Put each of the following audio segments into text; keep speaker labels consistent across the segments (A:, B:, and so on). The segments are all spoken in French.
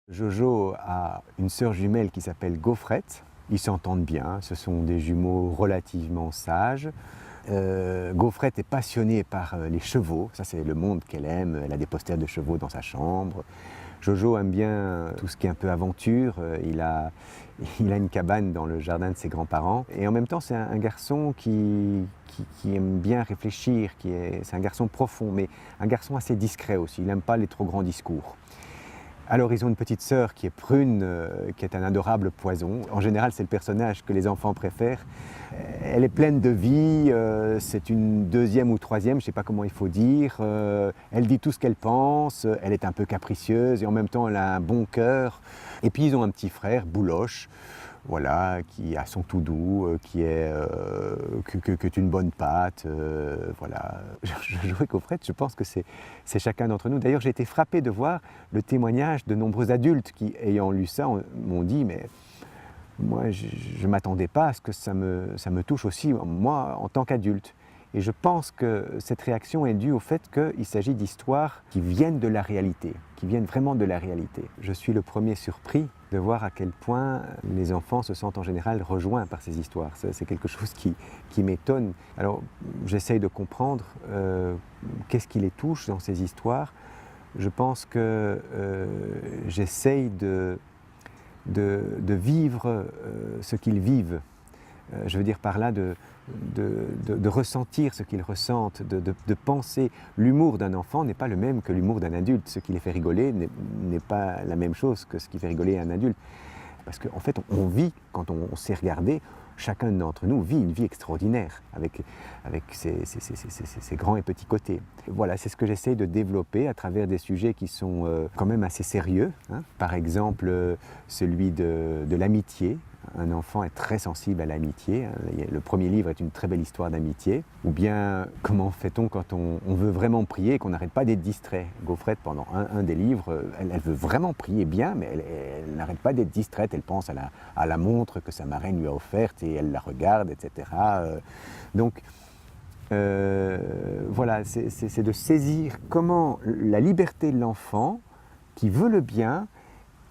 A: Jojo a une sœur jumelle qui s'appelle Gaufrette. Ils s'entendent bien, ce sont des jumeaux relativement sages. Gaufrette est passionnée par les chevaux, ça c'est le monde qu'elle aime, elle a des posters de chevaux dans sa chambre. Jojo aime bien tout ce qui est un peu aventure, il a une cabane dans le jardin de ses grands-parents. Et en même temps c'est un garçon qui aime bien réfléchir, c'est un garçon profond, mais un garçon assez discret aussi, il n'aime pas les trop grands discours. Alors ils ont une petite sœur qui est Prune, qui est un adorable poison. En général, c'est le personnage que les enfants préfèrent. Elle est pleine de vie, c'est une deuxième ou troisième, je ne sais pas comment il faut dire. Elle dit tout ce qu'elle pense, elle est un peu capricieuse et en même temps elle a un bon cœur. Et puis ils ont un petit frère, Bouloche, voilà, qui a son tout doux, qui est une bonne pâte, voilà. Je jouais Gaufrette, je pense que c'est chacun d'entre nous. D'ailleurs, j'ai été frappé de voir le témoignage de nombreux adultes qui, ayant lu ça, m'ont dit « mais moi, je ne m'attendais pas à ce que ça me touche aussi, moi, en tant qu'adulte ». Et je pense que cette réaction est due au fait qu'il s'agit d'histoires qui viennent de la réalité, qui viennent vraiment de la réalité. Je suis le premier surpris de voir à quel point les enfants se sentent en général rejoints par ces histoires. C'est quelque chose qui m'étonne. Alors j'essaye de comprendre qu'est-ce qui les touche dans ces histoires. Je pense que j'essaye de vivre ce qu'ils vivent. Je veux dire par là de ressentir ce qu'ils ressentent, de penser. L'humour d'un enfant n'est pas le même que l'humour d'un adulte. Ce qui les fait rigoler n'est pas la même chose que ce qui fait rigoler un adulte. Parce qu'en fait, on vit, quand on sait regarder, chacun d'entre nous vit une vie extraordinaire avec ses grands et petits côtés. Voilà, c'est ce que j'essaye de développer à travers des sujets qui sont quand même assez sérieux, hein. Par exemple, celui de l'amitié. Un enfant est très sensible à l'amitié. Le premier livre est une très belle histoire d'amitié. Ou bien, comment fait-on quand on veut vraiment prier et qu'on n'arrête pas d'être distrait? Gaufrette, pendant un des livres, elle veut vraiment prier bien, mais elle n'arrête pas d'être distraite. Elle pense à la montre que sa marraine lui a offerte et elle la regarde, etc. Donc, voilà, c'est de saisir comment la liberté de l'enfant, qui veut le bien,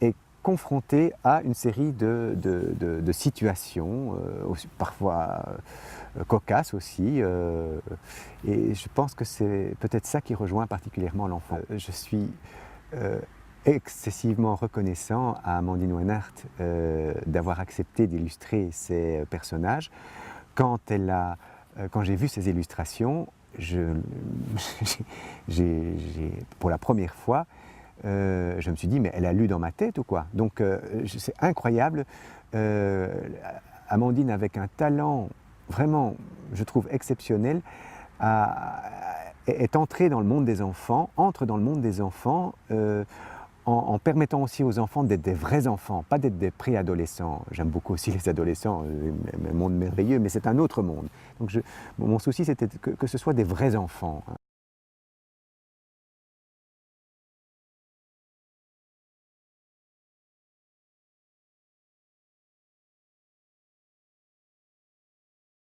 A: est confronté à une série de situations, parfois cocasses aussi. Et je pense que c'est peut-être ça qui rejoint particulièrement l'enfant. Je suis excessivement reconnaissant à Amandine Weinhardt d'avoir accepté d'illustrer ces personnages. Quand j'ai vu ces illustrations, pour la première fois, je me suis dit, mais elle a lu dans ma tête ou quoi? Donc c'est incroyable. Amandine, avec un talent vraiment, je trouve, exceptionnel, est entrée dans le monde des enfants, entre dans le monde des enfants, en permettant aussi aux enfants d'être des vrais enfants, pas d'être des préadolescents. J'aime beaucoup aussi les adolescents, un monde merveilleux, mais c'est un autre monde. Donc mon souci, c'était que ce soit des vrais enfants, hein,